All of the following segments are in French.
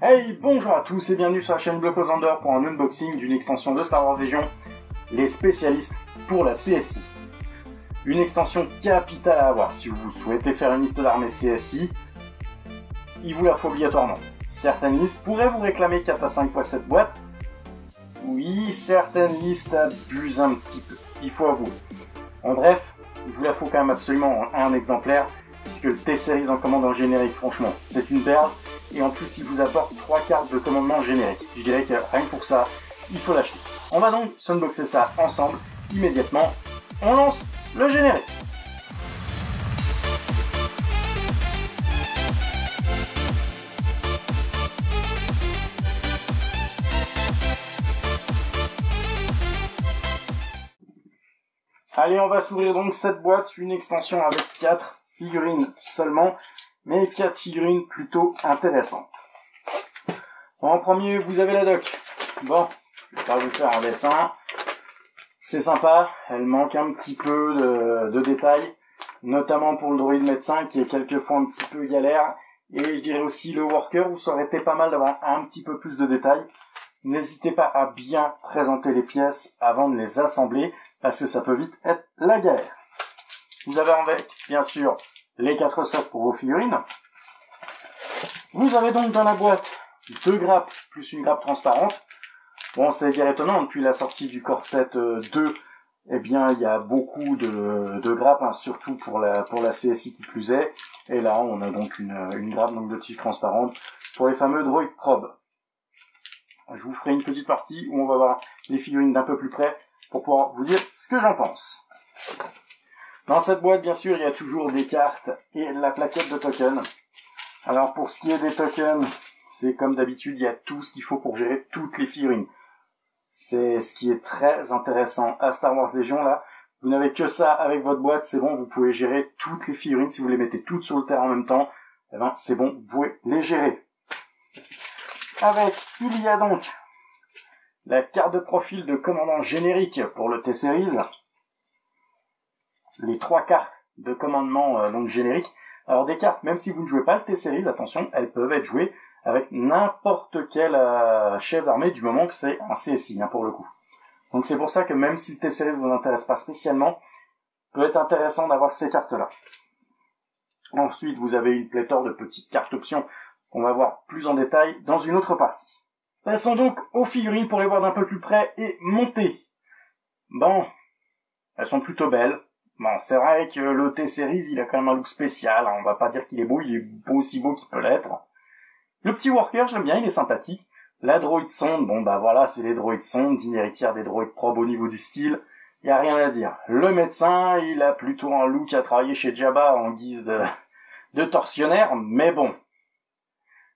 Hey, bonjour à tous et bienvenue sur la chaîne Block of Vendor pour un unboxing d'une extension de Star Wars Légion, les spécialistes pour la CSI. Une extension capitale à avoir si vous souhaitez faire une liste d'armées CSI, il vous la faut obligatoirement. Certaines listes pourraient vous réclamer 4 à 5 fois cette boîte. Oui, certaines listes abusent un petit peu, il faut avouer. En bref, il vous la faut quand même absolument en un exemplaire, puisque le T-Series en commandant générique, franchement, c'est une perle. Et en plus, il vous apporte 3 cartes de commandement générique. Je dirais que rien que pour ça, il faut l'acheter. On va donc s'unboxer ça ensemble, immédiatement. On lance le générique. Allez, on va s'ouvrir donc cette boîte, une extension avec 4 figurines seulement, mais 4 figurines plutôt intéressantes. En premier, vous avez la doc. Bon, je vais pas vous faire un dessin. C'est sympa, elle manque un petit peu de détails, notamment pour le droïde médecin qui est quelquefois un petit peu galère, et je dirais aussi le worker où ça aurait été pas mal d'avoir un petit peu plus de détails. N'hésitez pas à bien présenter les pièces avant de les assembler, parce que ça peut vite être la galère. Vous avez avec, bien sûr, les 4 socles pour vos figurines. Vous avez donc dans la boîte 2 grappes plus une grappe transparente. Bon, c'est guère étonnant, depuis la sortie du Corset 2, eh bien, il y a beaucoup de grappes, hein, surtout pour la CSI qui plus est. Et là, on a donc une grappe donc, de tige transparente pour les fameux droid probe. Je vous ferai une petite partie où on va voir les figurines d'un peu plus près pour pouvoir vous dire ce que j'en pense. Dans cette boîte, bien sûr, il y a toujours des cartes et la plaquette de tokens. Alors, pour ce qui est des tokens, c'est comme d'habitude, il y a tout ce qu'il faut pour gérer toutes les figurines. C'est ce qui est très intéressant à Star Wars Légion, là. Vous n'avez que ça avec votre boîte, c'est bon, vous pouvez gérer toutes les figurines. Si vous les mettez toutes sur le terrain en même temps, eh ben, c'est bon, vous pouvez les gérer. Avec, il y a donc la carte de profil de commandant générique pour le T-Series. Les 3 cartes de commandement donc génériques. Alors des cartes, même si vous ne jouez pas le T-Series, attention, elles peuvent être jouées avec n'importe quel chef d'armée du moment que c'est un CSI, hein, pour le coup. Donc c'est pour ça que même si le T-Series ne vous intéresse pas spécialement, peut être intéressant d'avoir ces cartes-là. Ensuite, vous avez une pléthore de petites cartes options qu'on va voir plus en détail dans une autre partie. Passons donc aux figurines pour les voir d'un peu plus près et monter. Bon, elles sont plutôt belles. Bon, c'est vrai que le T-Series, il a quand même un look spécial, hein. On va pas dire qu'il est beau, il est beau aussi beau qu'il peut l'être. Le petit worker, j'aime bien, il est sympathique. La droïde sonde, bon bah voilà, c'est les droïdes sondes, digne héritière des droïdes probe au niveau du style. Y a rien à dire. Le médecin, il a plutôt un look à travailler chez Jabba en guise de tortionnaire, mais bon.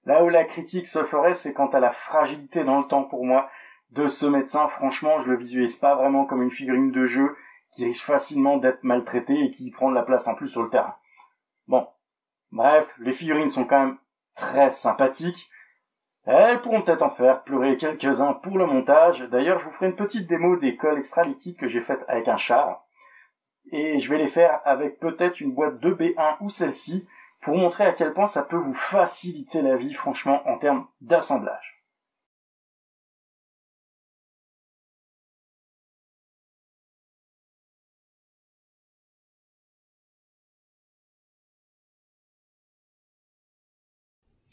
Là où la critique se ferait, c'est quant à la fragilité dans le temps pour moi de ce médecin. Franchement, je le visualise pas vraiment comme une figurine de jeu qui risque facilement d'être maltraité et qui prend de la place en plus sur le terrain. Bon. Bref, les figurines sont quand même très sympathiques. Elles pourront peut-être en faire pleurer quelques-uns pour le montage. D'ailleurs, je vous ferai une petite démo des colles extra liquides que j'ai faites avec un char. Et je vais les faire avec peut-être une boîte de B1 ou celle-ci pour montrer à quel point ça peut vous faciliter la vie, franchement, en termes d'assemblage.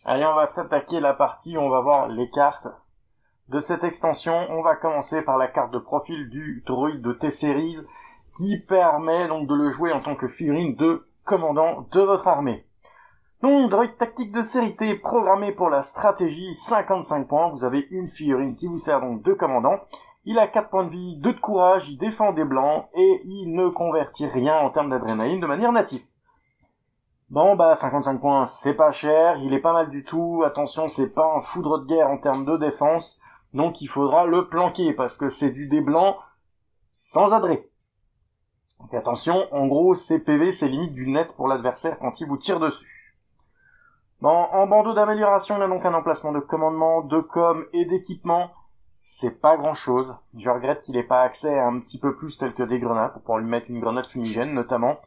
Allez, on va s'attaquer la partie où on va voir les cartes de cette extension. On va commencer par la carte de profil du droïde de T-Series qui permet donc de le jouer en tant que figurine de commandant de votre armée. Donc, droïde tactique de série T programmé pour la stratégie, 55 points. Vous avez une figurine qui vous sert donc de commandant. Il a 4 points de vie, 2 de courage, il défend des blancs et il ne convertit rien en termes d'adrénaline de manière native. Bon, bah, 55 points, c'est pas cher, il est pas mal du tout. Attention, c'est pas un foudre de guerre en termes de défense, donc il faudra le planquer, parce que c'est du dé blanc sans adré. Donc attention, en gros, c'est PV, c'est limite du net pour l'adversaire quand il vous tire dessus. Bon, en bandeau d'amélioration, on a donc un emplacement de commandement, de com et d'équipement. C'est pas grand chose. Je regrette qu'il ait pas accès à un petit peu plus tel que des grenades, pour pouvoir lui mettre une grenade fumigène notamment.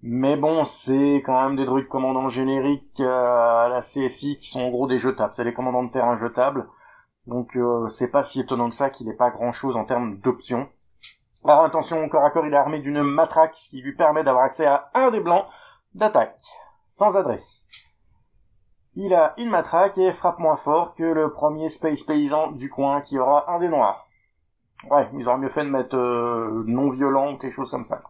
Mais bon, c'est quand même des druides commandants génériques à la CSI qui sont en gros des jetables. C'est les commandants de terrain jetables. Donc c'est pas si étonnant que ça qu'il n'ait pas grand chose en termes d'options. Alors attention, au corps à corps, il est armé d'une matraque, ce qui lui permet d'avoir accès à un des blancs d'attaque, sans adresse. Il a une matraque et frappe moins fort que le premier Space Paysan du coin qui aura un des noirs. Ouais, ils auraient mieux fait de mettre non violent ou quelque chose comme ça.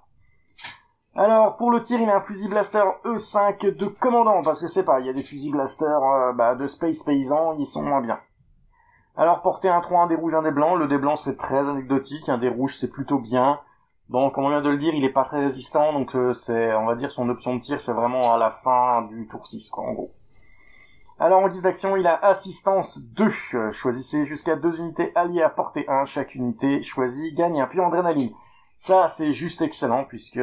Alors, pour le tir, il a un fusil blaster E5 de commandant, parce que c'est pas, il y a des fusils blaster de Space Paysan, ils sont moins bien. Alors, porter un 3, un des rouges, un des blancs, le des blancs c'est très anecdotique, un des rouges c'est plutôt bien. Bon, comme on vient de le dire, il est pas très résistant, donc c'est, on va dire, son option de tir, c'est vraiment à la fin du tour 6, quoi, en gros. Alors, en guise d'action, il a assistance 2. Choisissez jusqu'à 2 unités alliées à portée 1. Chaque unité choisie gagne un pion d'adrénaline. Ça, c'est juste excellent, puisque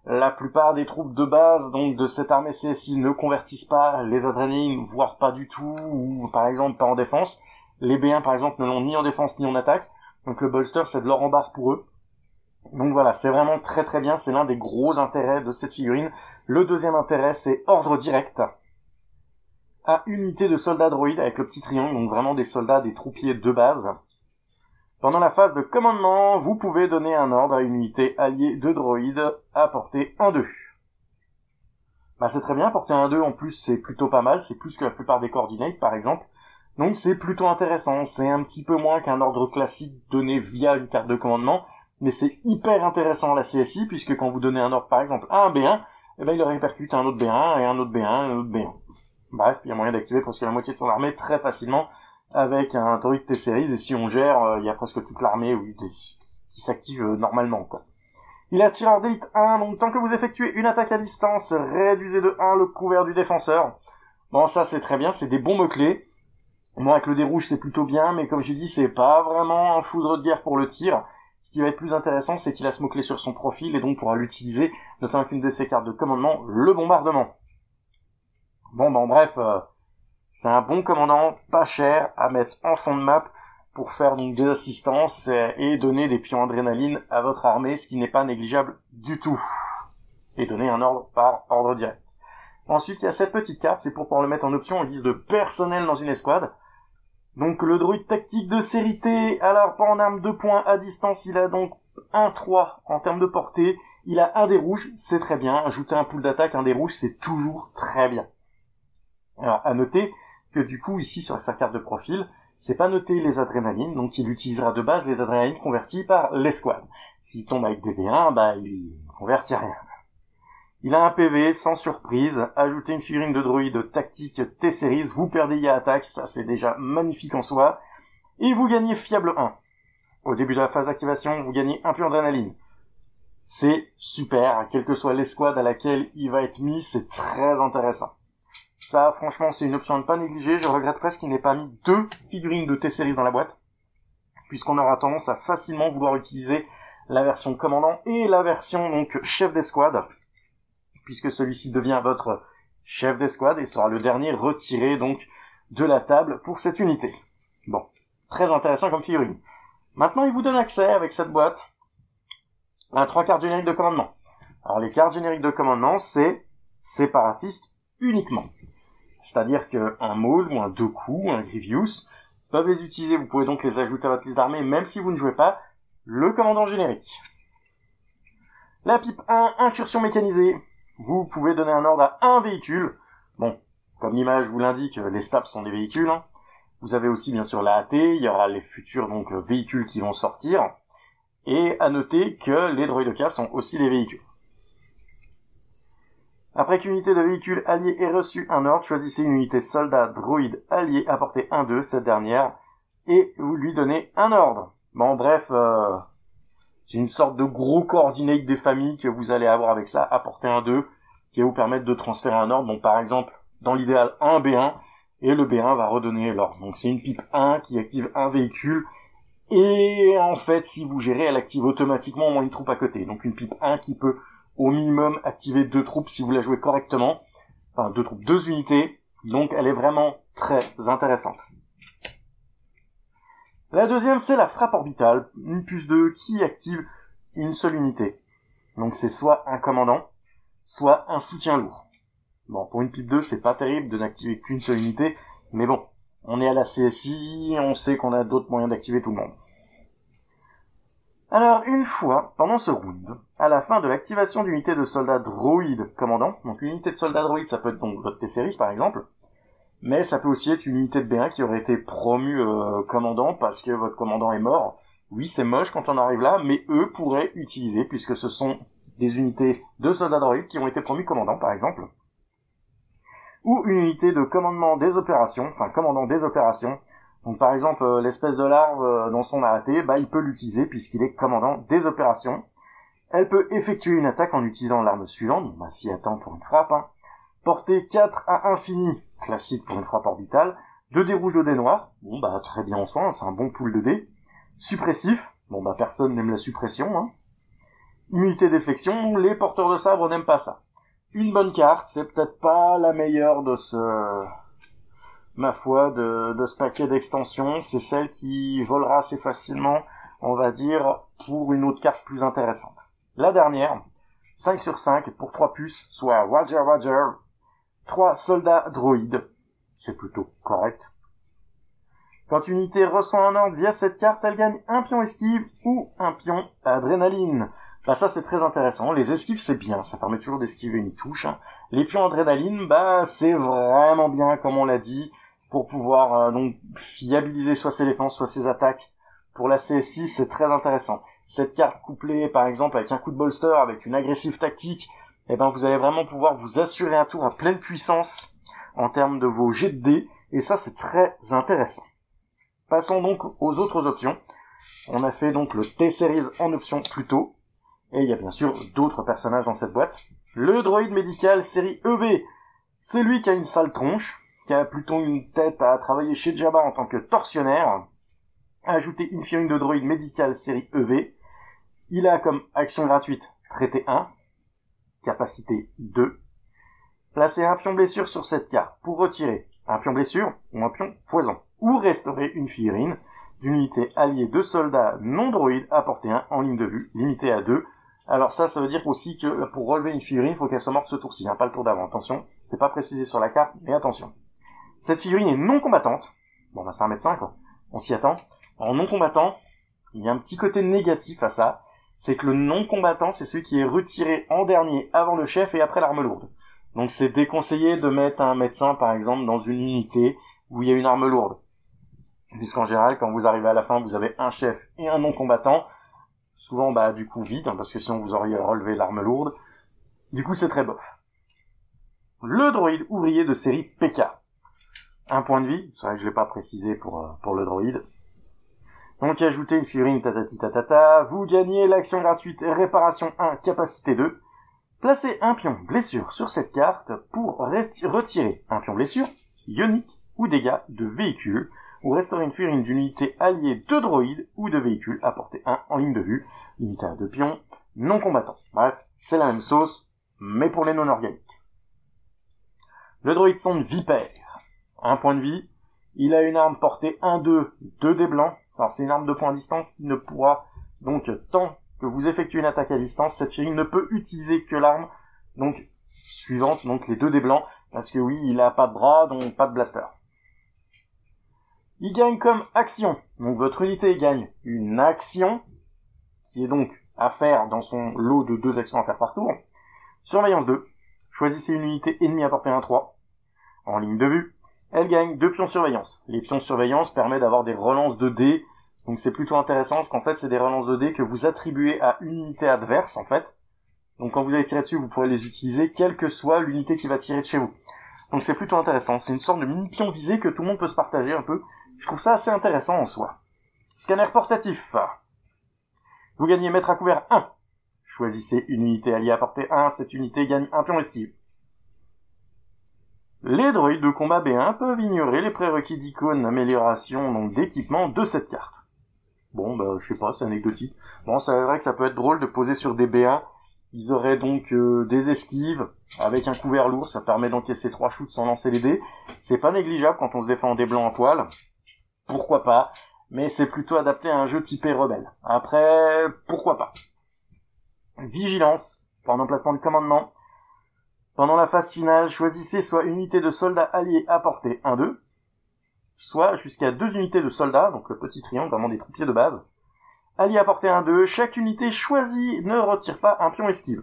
la plupart des troupes de base, donc de cette armée CSI, ne convertissent pas les adrénalines, voire pas du tout, ou par exemple pas en défense. Les B1, par exemple, ne l'ont ni en défense ni en attaque. Donc le bolster, c'est de l'or en barre pour eux. Donc voilà, c'est vraiment très très bien. C'est l'un des gros intérêts de cette figurine. Le deuxième intérêt, c'est ordre direct. À une unité de soldats droïdes avec le petit triangle, donc vraiment des soldats, des troupiers de base. Pendant la phase de commandement, vous pouvez donner un ordre à une unité alliée de droïdes à portée 1-2. Bah c'est très bien, portée 1-2 en plus c'est plutôt pas mal, c'est plus que la plupart des coordinates par exemple. Donc c'est plutôt intéressant, c'est un petit peu moins qu'un ordre classique donné via une carte de commandement, mais c'est hyper intéressant à la CSI puisque quand vous donnez un ordre par exemple à un B1, eh ben il le répercute à un autre B1 et un autre B1 et un autre B1. Bref, il y a moyen d'activer presque la moitié de son armée très facilement avec un droïde T-Series, et si on gère, il y a presque toute l'armée qui s'active normalement, quoi. Il a tireur d'élite 1, donc tant que vous effectuez une attaque à distance, réduisez de 1 le couvert du défenseur. Bon, ça c'est très bien, c'est des bons mots-clés. Moi, avec le dé rouge, c'est plutôt bien, mais comme j'ai dit, c'est pas vraiment un foudre de guerre pour le tir. Ce qui va être plus intéressant, c'est qu'il a ce mot-clé sur son profil, et donc pourra l'utiliser, notamment avec une de ses cartes de commandement, le bombardement. Bon, ben bref, c'est un bon commandant, pas cher, à mettre en fond de map pour faire donc des assistances et donner des pions adrénaline à votre armée, ce qui n'est pas négligeable du tout. Et donner un ordre par ordre direct. Ensuite, il y a cette petite carte, c'est pour pouvoir le mettre en option en guise de personnel dans une escouade. Donc le druide tactique de série T, alors pas en arme 2 points à distance, il a donc 1-3 en termes de portée, il a un des rouges, c'est très bien, ajouter un pool d'attaque, un des rouges, c'est toujours très bien. Alors, à noter que du coup, ici, sur sa carte de profil, c'est pas noté les adrénalines, donc il utilisera de base les adrénalines converties par l'escouade. S'il tombe avec des B1, bah, il convertit rien. Il a un PV, sans surprise, ajoutez une figurine de droïde tactique T-Series, vous perdez IA attaque, ça c'est déjà magnifique en soi, et vous gagnez fiable 1. Au début de la phase d'activation, vous gagnez un pion d'adrénaline. C'est super, quelle que soit l'escouade à laquelle il va être mis, c'est très intéressant. Ça, franchement, c'est une option à ne pas négliger. Je regrette presque qu'il n'ait pas mis 2 figurines de T-Series dans la boîte, puisqu'on aura tendance à facilement vouloir utiliser la version commandant et la version donc chef d'escouade, puisque celui-ci devient votre chef d'escouade et sera le dernier retiré donc de la table pour cette unité. Bon, très intéressant comme figurine. Maintenant, il vous donne accès avec cette boîte à 3 cartes génériques de commandement. Alors, les cartes génériques de commandement, c'est séparatiste uniquement. C'est-à-dire qu'un Maul ou un Dooku ou un Grievous peuvent les utiliser. Vous pouvez donc les ajouter à votre liste d'armée, même si vous ne jouez pas le commandant générique. La pipe 1, incursion mécanisée. Vous pouvez donner un ordre à un véhicule. Bon, comme l'image vous l'indique, les STAPS sont des véhicules. Vous avez aussi bien sûr la AT, il y aura les futurs donc véhicules qui vont sortir. Et à noter que les droïdes sont aussi des véhicules. Après qu'une unité de véhicule allié ait reçu un ordre, choisissez une unité soldat droïde allié à portée 1-2, cette dernière, et vous lui donnez un ordre. Bon, bref, c'est une sorte de gros coordinate des familles que vous allez avoir avec ça, à portée 1-2, qui va vous permettre de transférer un ordre. Donc, par exemple, dans l'idéal, un B1, et le B1 va redonner l'ordre. Donc, c'est une pipe 1 qui active un véhicule, et en fait, si vous gérez, elle active automatiquement au moins une troupe à côté. Donc, une pipe 1 qui peut au minimum activer 2 troupes si vous la jouez correctement. Enfin, 2 troupes, 2 unités. Donc, elle est vraiment très intéressante. La deuxième, c'est la frappe orbitale. Une +2 qui active une seule unité. Donc, c'est soit un commandant, soit un soutien lourd. Bon, pour une pipe 2, c'est pas terrible de n'activer qu'une seule unité, mais bon, on est à la CSI, on sait qu'on a d'autres moyens d'activer tout le monde. Alors, une fois, pendant ce round, à la fin de l'activation d'unité de soldats droïdes commandant, donc une unité de soldats droïdes, ça peut être donc votre T-Series par exemple, mais ça peut aussi être une unité de B1 qui aurait été promue commandant parce que votre commandant est mort. Oui, c'est moche quand on arrive là, mais eux pourraient utiliser, puisque ce sont des unités de soldats droïdes qui ont été promus commandant par exemple, ou une unité de commandement des opérations, enfin commandant des opérations. Donc par exemple, l'espèce de larve dont on a arrêté, il peut l'utiliser puisqu'il est commandant des opérations. Elle peut effectuer une attaque en utilisant l'arme suivante, s'y attend pour une frappe, portée 4 à infini, classique pour une frappe orbitale, 2 dés rouges, 2 dés noirs, très bien en soin, c'est un bon pool de dés. Suppressif, personne n'aime la suppression, Unité d'efflexion, les porteurs de sabre n'aiment pas ça. Une bonne carte, c'est peut-être pas la meilleure de ce paquet d'extensions, c'est celle qui volera assez facilement, on va dire, pour une autre carte plus intéressante. La dernière, 5 sur 5 pour 3 puces, soit Roger, 3 soldats droïdes, c'est plutôt correct. Quand une unité reçoit un ordre via cette carte, elle gagne un pion esquive ou un pion adrénaline. Ça c'est très intéressant. Les esquives c'est bien, ça permet toujours d'esquiver une touche. Les pions adrénaline, c'est vraiment bien comme on l'a dit, pour pouvoir donc fiabiliser soit ses défenses, soit ses attaques. Pour la CS6 c'est très intéressant. Cette carte couplée par exemple avec un coup de bolster, avec une agressive tactique, vous allez vraiment pouvoir vous assurer un tour à pleine puissance en termes de vos jets de dés, et ça c'est très intéressant. Passons donc aux autres options. On a fait donc le T-Series en option plus tôt. Et il y a bien sûr d'autres personnages dans cette boîte. Le droïde médical série EV, celui qui a une sale tronche, qui a plutôt une tête à travailler chez Jabba en tant que tortionnaire. Ajouter une figurine de droïde médical série EV. Il a comme action gratuite traité 1, capacité 2. Placer un pion blessure sur cette carte pour retirer un pion blessure ou un pion poison. Ou restaurer une figurine d'une unité alliée de soldats non droïdes à portée 1 en ligne de vue, limitée à 2. Alors ça veut dire aussi que pour relever une figurine, il faut qu'elle soit morte ce tour-ci, pas le tour d'avant. Attention, c'est pas précisé sur la carte, mais attention. Cette figurine est non combattante. C'est 1m5, quoi. On s'y attend. En non combattant, il y a un petit côté négatif à ça. C'est que le non combattant, c'est celui qui est retiré en dernier avant le chef et après l'arme lourde. Donc c'est déconseillé de mettre un médecin, par exemple, dans une unité où il y a une arme lourde. Puisqu'en général, quand vous arrivez à la fin, vous avez un chef et un non combattant. Souvent, du coup, vite, parce que sinon vous auriez relevé l'arme lourde. Du coup, c'est très bof. Le droïde ouvrier de série PK. 1 point de vie, c'est vrai que je l'ai pas précisé pour le droïde. Donc, ajoutez une figurine tatati tatata. Vous gagnez l'action gratuite réparation 1, capacité 2. Placez un pion blessure sur cette carte pour retirer un pion blessure, ionique ou dégâts de véhicule, ou restaurer une figurine d'une unité alliée de droïdes ou de véhicules à portée 1 en ligne de vue, unité à 2 pions, non combattants. Bref, c'est la même sauce, mais pour les non-organiques. Le droïde sonde Vipère. 1 point de vie. Il a une arme portée 1-2, 2 dés blancs. Alors c'est une arme de poing à distance qui ne pourra, donc, tant que vous effectuez une attaque à distance, cette figurine ne peut utiliser que l'arme, donc, suivante, donc les 2 dés blancs, parce que oui, il a pas de bras, donc pas de blaster. Il gagne comme action. Donc votre unité gagne une action, qui est donc à faire dans son lot de 2 actions à faire par tour. Surveillance 2. Choisissez une unité ennemie à portée 1-3. En ligne de vue. Elle gagne 2 pions surveillance. Les pions de surveillance permettent d'avoir des relances de dés. Donc c'est plutôt intéressant parce qu'en fait c'est des relances de dés que vous attribuez à une unité adverse en fait. Donc quand vous allez tirer dessus, vous pourrez les utiliser quelle que soit l'unité qui va tirer de chez vous. Donc c'est plutôt intéressant. C'est une sorte de mini pion visé que tout le monde peut se partager un peu. Je trouve ça assez intéressant en soi. Scanner portatif. Vous gagnez mettre à couvert 1. Choisissez une unité alliée à portée 1. Cette unité gagne un pion esquive. Les droïdes de combat B1 peuvent ignorer les prérequis d'icône amélioration donc d'équipement de cette carte. Bon, je sais pas, c'est anecdotique. Bon, c'est vrai que ça peut être drôle de poser sur des B1. Ils auraient donc des esquives avec un couvert lourd. Ça permet d'encaisser 3 shoots sans lancer les dés. C'est pas négligeable quand on se défend en dés blancs en toile. Pourquoi pas, mais c'est plutôt adapté à un jeu typé rebelle. Après, pourquoi pas. Vigilance, pour un emplacement de commandement. Pendant la phase finale, choisissez soit une unité de soldats alliés à portée 1-2, soit jusqu'à 2 unités de soldats, donc le petit triangle, vraiment des troupiers de base. Alliés à portée 1-2, chaque unité choisie ne retire pas un pion esquive.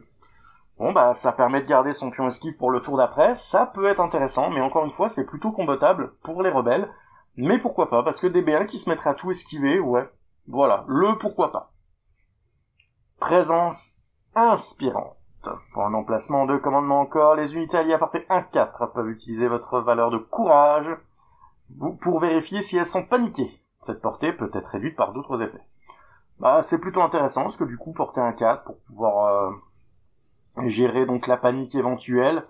Bon bah ça permet de garder son pion esquive pour le tour d'après, ça peut être intéressant, mais encore une fois c'est plutôt combattable pour les rebelles, mais pourquoi pas, parce que des B1 qui se mettraient à tout esquiver, ouais, voilà, le pourquoi pas. Présence inspirante. Pour un emplacement de commandement encore, les unités alliées à portée 1-4 peuvent utiliser votre valeur de courage pour vérifier si elles sont paniquées. Cette portée peut être réduite par d'autres effets. Bah c'est plutôt intéressant, parce que du coup porter 1-4 pour pouvoir gérer donc la panique éventuelle,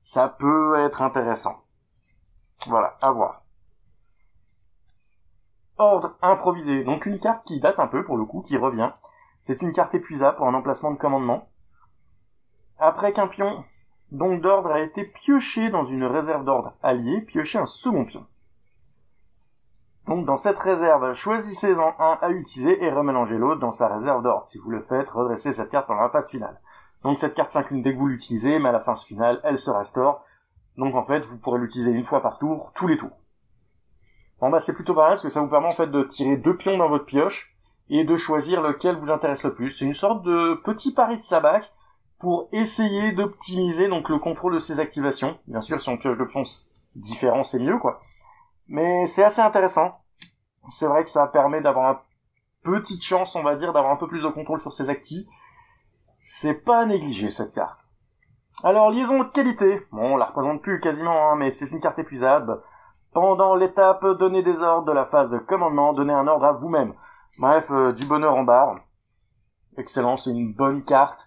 ça peut être intéressant. Voilà, à voir. Ordre improvisé, donc une carte qui date un peu pour le coup, qui revient. C'est une carte épuisable pour un emplacement de commandement. Après qu'un pion donc d'ordre a été pioché dans une réserve d'ordre alliée, piochez un second pion. Donc dans cette réserve, choisissez-en un à utiliser et remélangez l'autre dans sa réserve d'ordre. Si vous le faites, redressez cette carte pendant la phase finale. Donc cette carte s'incline dès que vous l'utilisez, mais à la phase finale, elle se restaure. Donc en fait, vous pourrez l'utiliser une fois par tour, tous les tours. Bon bah c'est plutôt pas mal, parce que ça vous permet en fait de tirer 2 pions dans votre pioche, et de choisir lequel vous intéresse le plus. C'est une sorte de petit pari de sabac, pour essayer d'optimiser donc le contrôle de ses activations. Bien sûr, si on pioche 2 pions différents, c'est mieux, quoi. Mais c'est assez intéressant. C'est vrai que ça permet d'avoir une petite chance, on va dire, d'avoir un peu plus de contrôle sur ses actis. C'est pas à négliger, cette carte. Alors, liaison de qualité. Bon, on la représente plus quasiment, hein, mais c'est une carte épuisable. Pendant l'étape, donnez des ordres de la phase de commandement, donnez un ordre à vous-même. Bref, du bonheur en barre. Excellent, c'est une bonne carte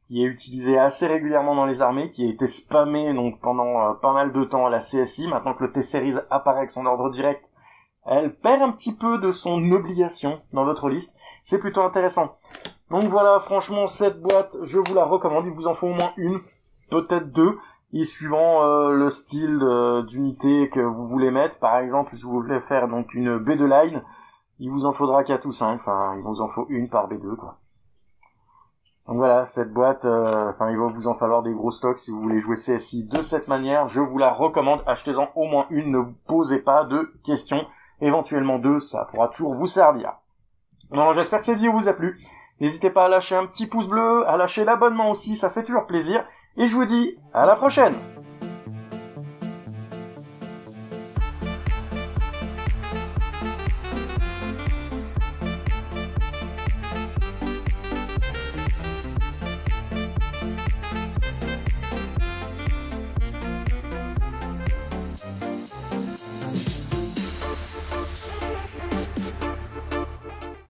qui est utilisée assez régulièrement dans les armées, qui a été spammée donc pendant pas mal de temps à la CSI. Maintenant que le T-Series apparaît avec son ordre direct, elle perd un petit peu de son obligation dans votre liste. C'est plutôt intéressant. Donc voilà, franchement, cette boîte, je vous la recommande. Il vous en faut au moins une, peut-être 2, et suivant le style d'unité que vous voulez mettre. Par exemple, si vous voulez faire donc une B2 line, il vous en faudra 4 ou 5. Enfin, il vous en faut une par B2, quoi. Donc voilà, cette boîte, il va vous en falloir des gros stocks si vous voulez jouer CSI de cette manière. Je vous la recommande, achetez-en au moins une, ne vous posez pas de questions. Éventuellement 2, ça pourra toujours vous servir. Non, j'espère que cette vidéo vous a plu. N'hésitez pas à lâcher un petit pouce bleu, à lâcher l'abonnement aussi, ça fait toujours plaisir. Et je vous dis à la prochaine!